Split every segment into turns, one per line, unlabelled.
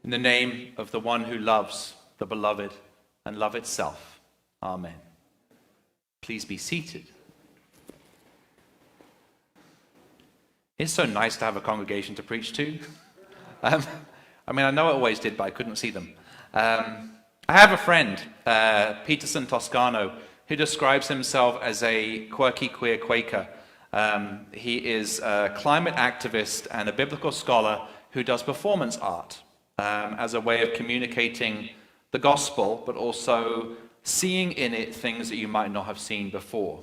In the name of the one who loves the beloved and love itself. Amen. Please be seated. It's so nice to have a congregation to preach to. I know I always did, but I couldn't see them. I have a friend, Peterson, Toscano, who describes himself as a quirky queer Quaker. He is a climate activist and a biblical scholar who does performance art as a way of communicating the gospel, but also seeing in it things that you might not have seen before.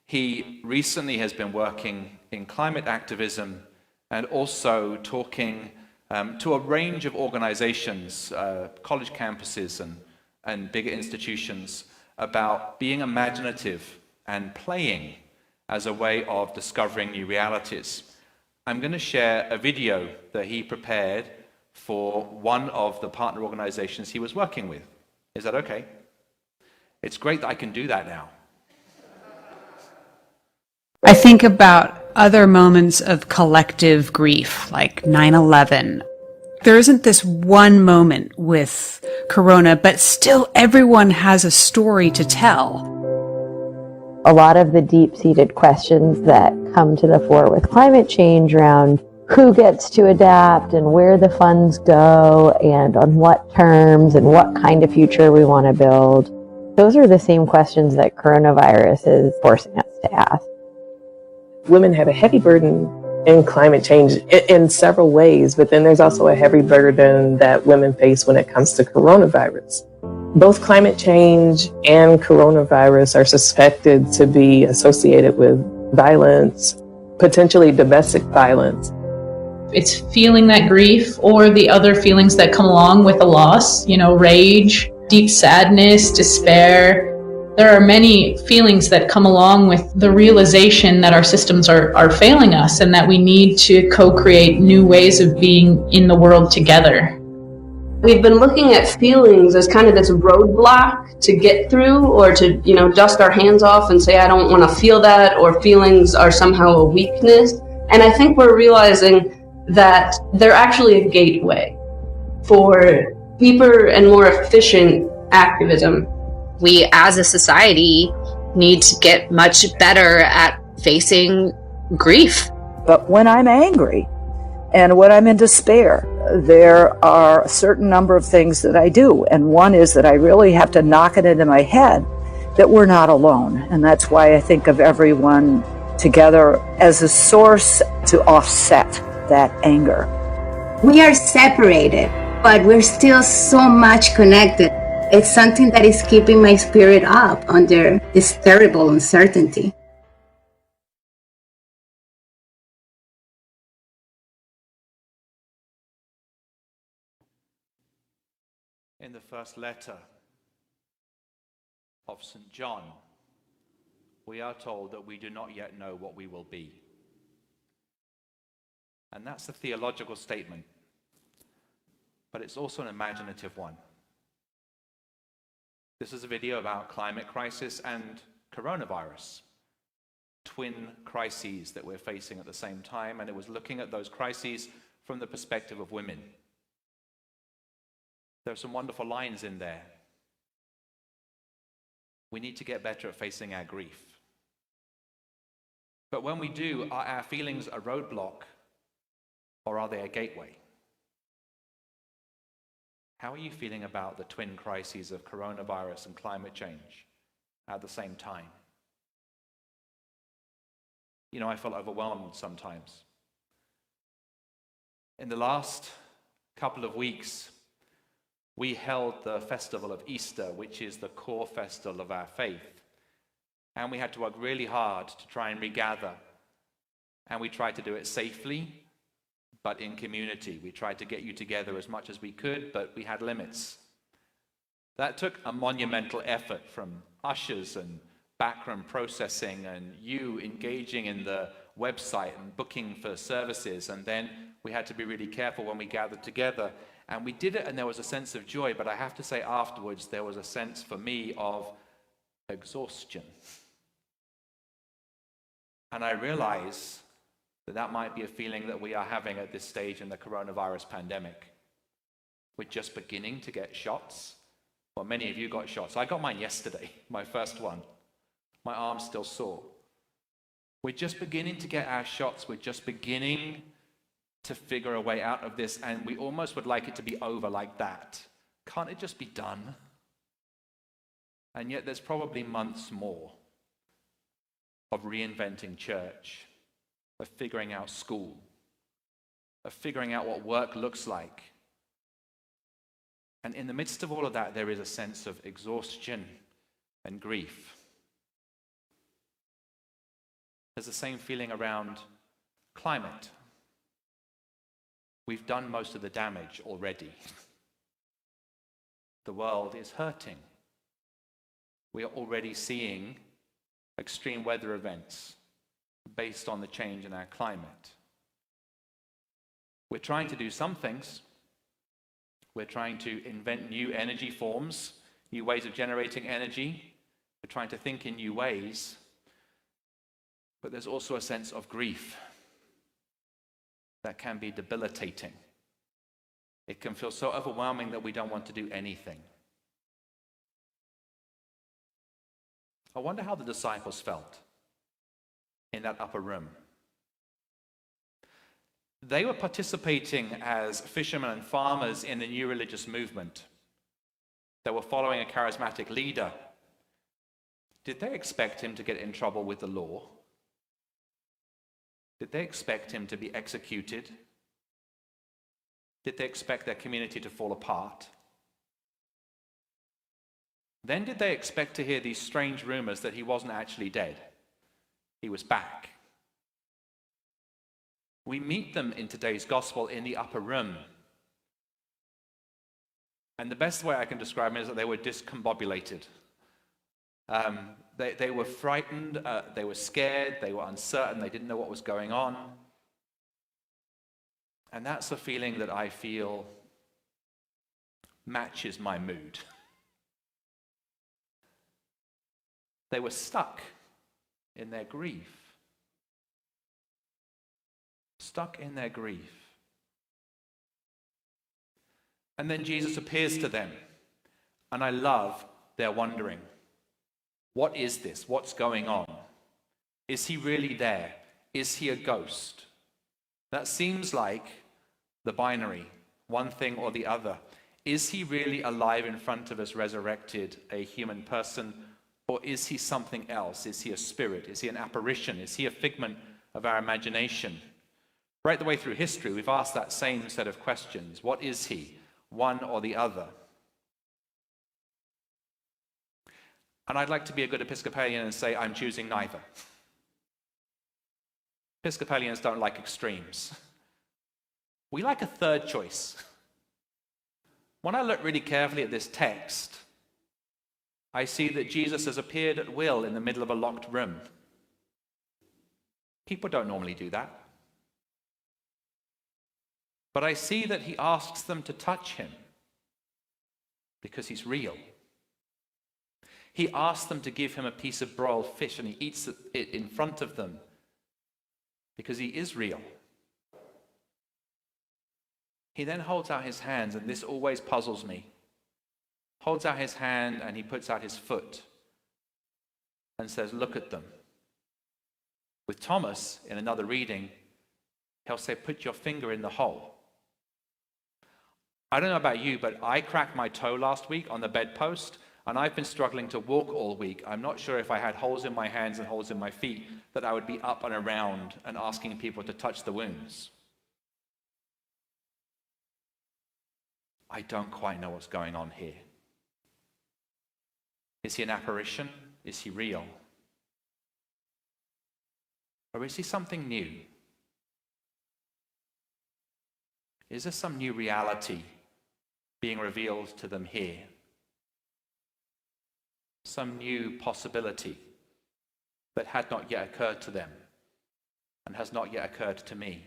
He recently has been working in climate activism and also talking to a range of organizations, college campuses and bigger institutions, about being imaginative and playing as a way of discovering new realities. I'm going to share a video that he prepared for one of the partner organizations he was working with. Is that okay? It's great that I can do that now.
I think about other moments of collective grief, like 9/11. There isn't this one moment with Corona, but still everyone has a story to tell.
A lot of the deep-seated questions that come to the fore with climate change around who gets to adapt and where the funds go and on what terms and what kind of future we want to build, those are the same questions that coronavirus is forcing us to ask.
Women have a heavy burden in climate change in several ways, but then there's also a heavy burden that women face when it comes to coronavirus. Both climate change and coronavirus are suspected to be associated with violence, potentially domestic violence.
It's feeling that grief or the other feelings that come along with a loss, rage, deep sadness, despair. There are many feelings that come along with the realization that our systems are failing us and that we need to co-create new ways of being in the world together.
We've been looking at feelings as kind of this roadblock to get through or to, dust our hands off and say, I don't want to feel that, or feelings are somehow a weakness. And I think we're realizing that they're actually a gateway for deeper and more efficient activism.
We as a society need to get much better at facing grief.
But when I'm angry and when I'm in despair, there are a certain number of things that I do. And one is that I really have to knock it into my head that we're not alone. And that's why I think of everyone together as a source to offset that anger.
We are separated, but we're still so much connected. It's something that is keeping my spirit up under this terrible uncertainty.
In the first letter of St. John, we are told that we do not yet know what we will be. And that's a theological statement, but it's also an imaginative one. This is a video about climate crisis and coronavirus, twin crises that we're facing at the same time, and it was looking at those crises from the perspective of women. There are some wonderful lines in there. We need to get better at facing our grief. But when we do, are our feelings a roadblock or are they a gateway? How are you feeling about the twin crises of coronavirus and climate change at the same time? I felt overwhelmed sometimes. In the last couple of weeks, we held the festival of Easter, which is the core festival of our faith. And we had to work really hard to try and regather. And we tried to do it safely, but in community. We tried to get you together as much as we could, but we had limits. That took a monumental effort from ushers and background processing and you engaging in the website and booking for services. And then we had to be really careful when we gathered together. And we did it, and there was a sense of joy, but I have to say afterwards, there was a sense for me of exhaustion. And I realize that might be a feeling that we are having at this stage in the coronavirus pandemic. We're just beginning to get shots. Well, many of you got shots. I got mine yesterday, my first one. My arm's still sore. We're just beginning to get our shots. We're just beginning to figure a way out of this, and we almost would like it to be over like that. Can't it just be done? And yet there's probably months more of reinventing church, of figuring out school, of figuring out what work looks like. And in the midst of all of that, there is a sense of exhaustion and grief. There's the same feeling around climate. We've done most of the damage already. The world is hurting. We are already seeing extreme weather events based on the change in our climate. We're trying to do some things. We're trying to invent new energy forms, new ways of generating energy. We're trying to think in new ways. But there's also a sense of grief that can be debilitating. It can feel so overwhelming that we don't want to do anything. I wonder how the disciples felt in that upper room. They were participating as fishermen and farmers in the new religious movement. They were following a charismatic leader. Did they expect him to get in trouble with the law? Did they expect him to be executed? Did they expect their community to fall apart? Then did they expect to hear these strange rumors that he wasn't actually dead? He was back. We meet them in today's gospel in the upper room. And the best way I can describe it is that they were discombobulated. They were frightened, they were scared, they were uncertain, they didn't know what was going on. And that's a feeling that I feel matches my mood. They were stuck in their grief. Stuck in their grief. And then Jesus appears to them. And I love their wondering. What is this? What's going on? Is he really there? Is he a ghost? That seems like the binary, one thing or the other. Is he really alive in front of us, resurrected, a human person? Or is he something else? Is he a spirit? Is he an apparition? Is he a figment of our imagination? Right the way through history, we've asked that same set of questions. What is he? One or the other? And I'd like to be a good Episcopalian and say I'm choosing neither. Episcopalians don't like extremes. We like a third choice. When I look really carefully at this text, I see that Jesus has appeared at will in the middle of a locked room. People don't normally do that. But I see that he asks them to touch him because he's real. He asks them to give him a piece of broiled fish and he eats it in front of them because he is real. He then holds out his hands, and this always puzzles me. Holds out his hand and he puts out his foot and says, look at them. With Thomas, in another reading, he'll say, put your finger in the hole. I don't know about you, but I cracked my toe last week on the bedpost, and I've been struggling to walk all week. I'm not sure if I had holes in my hands and holes in my feet that I would be up and around and asking people to touch the wounds. I don't quite know what's going on here. Is he an apparition? Is he real? Or is he something new? Is there some new reality being revealed to them here? Some new possibility that had not yet occurred to them and has not yet occurred to me?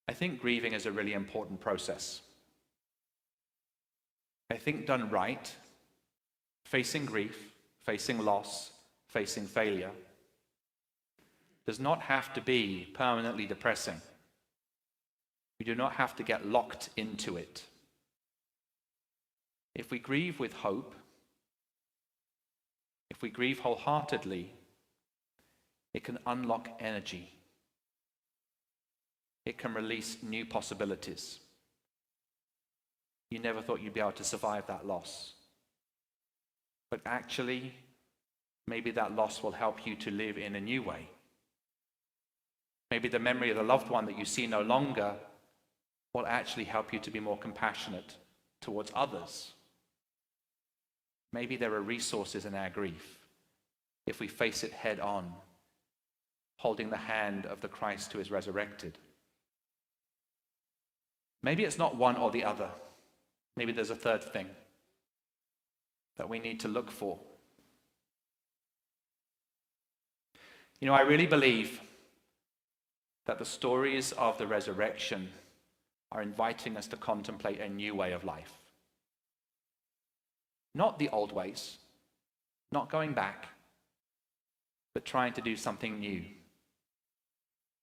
I think grieving is a really important process. I think done right, facing grief, facing loss, facing failure, does not have to be permanently depressing. We do not have to get locked into it. If we grieve with hope, if we grieve wholeheartedly, it can unlock energy. It can release new possibilities. You never thought you'd be able to survive that loss. But actually, maybe that loss will help you to live in a new way. Maybe the memory of the loved one that you see no longer will actually help you to be more compassionate towards others. Maybe there are resources in our grief if we face it head on, holding the hand of the Christ who is resurrected. Maybe it's not one or the other. Maybe there's a third thing that we need to look for. You know, I really believe that the stories of the resurrection are inviting us to contemplate a new way of life. Not the old ways, not going back, but trying to do something new.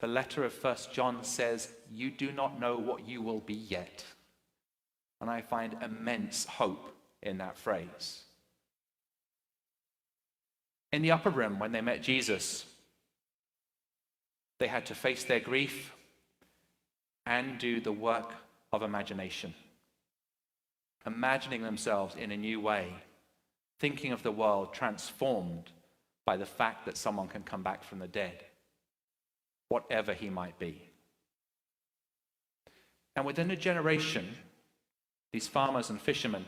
The letter of 1 John says, "You do not know what you will be yet." And I find immense hope in that phrase. In the upper room, when they met Jesus, they had to face their grief and do the work of imagination. Imagining themselves in a new way, thinking of the world transformed by the fact that someone can come back from the dead, whatever he might be. And within a generation, these farmers and fishermen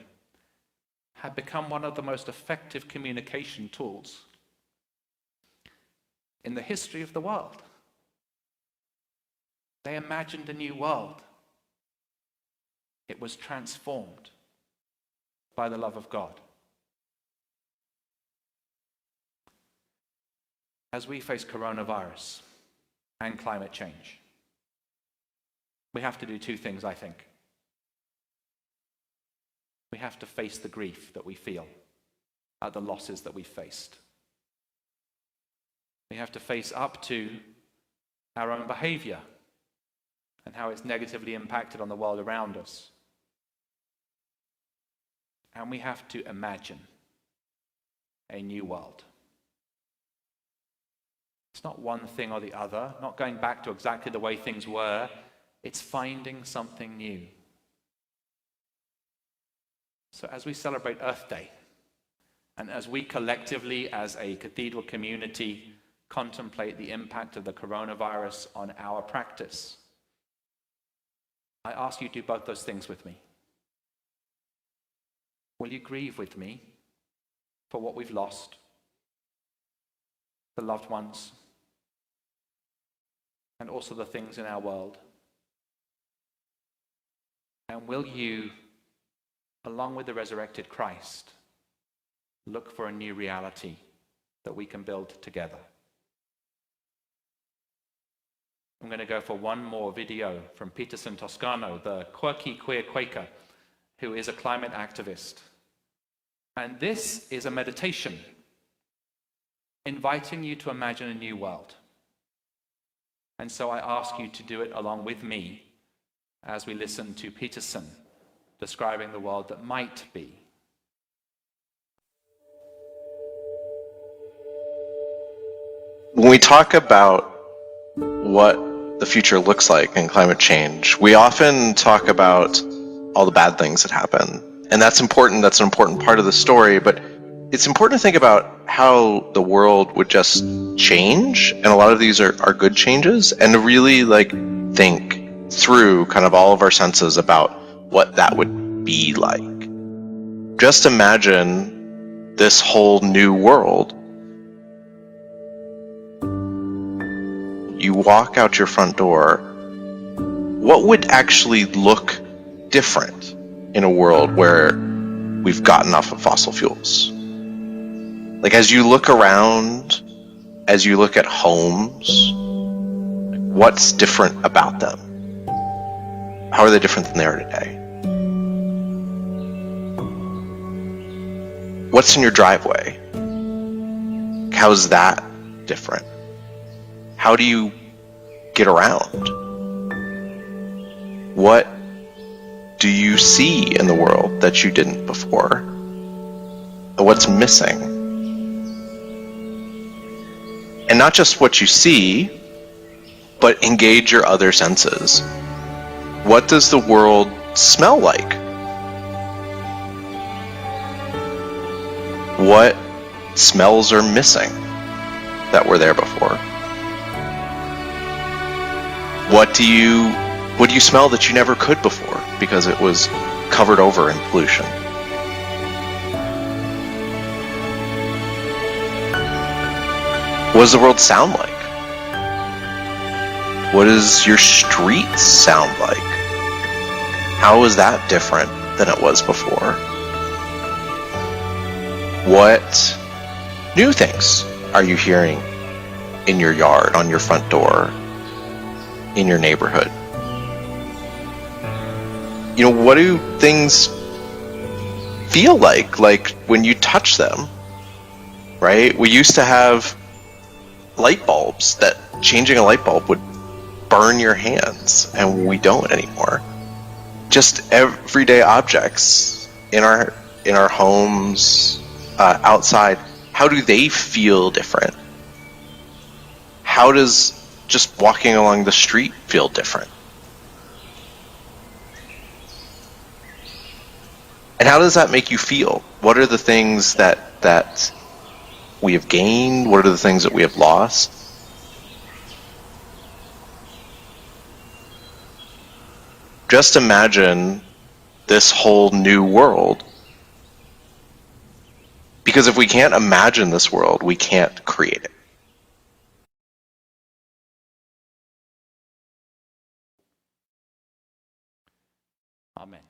had become one of the most effective communication tools in the history of the world. They imagined a new world. It was transformed by the love of God. As we face coronavirus and climate change, we have to do two things, I think. We have to face the grief that we feel at the losses that we faced. We have to face up to our own behavior and how it's negatively impacted on the world around us. And we have to imagine a new world. It's not one thing or the other, not going back to exactly the way things were. It's finding something new. So as we celebrate Earth Day, and as we collectively as a cathedral community contemplate the impact of the coronavirus on our practice, I ask you to do both those things with me. Will you grieve with me for what we've lost, the loved ones, and also the things in our world? And will you, along with the resurrected Christ, look for a new reality that we can build together? I'm going to go for one more video from Peterson, Toscano, the quirky queer Quaker, who is a climate activist. And this is a meditation inviting you to imagine a new world. And so I ask you to do it along with me as we listen to Peterson describing the world that might be.
When we talk about what the future looks like in climate change, we often talk about all the bad things that happen. And that's important, that's an important part of the story, but it's important to think about how the world would just change, and a lot of these are good changes, and to really think through kind of all of our senses about what that would be like. Just imagine this whole new world. You walk out your front door, what would actually look different in a world where we've gotten off of fossil fuels? As you look around, as you look at homes, what's different about them? How are they different than they are today? What's in your driveway? How's that different? How do you get around? What do you see in the world that you didn't before? What's missing? And not just what you see, but engage your other senses. What does the world smell like? What smells are missing that were there before? What do you smell that you never could before because it was covered over in pollution? What does the world sound like? What does your street sound like? How is that different than it was before? What new things are you hearing in your yard, on your front door, in your neighborhood? You know, what do things feel like when you touch them, right? We used to have light bulbs that changing a light bulb would burn your hands, and we don't anymore. Just everyday objects in our homes, outside, how do they feel different? How does just walking along the street feel different? And how does that make you feel? What are the things that we have gained? What are the things that we have lost? Just imagine this whole new world. Because if we can't imagine this world, we can't create it.
Amen.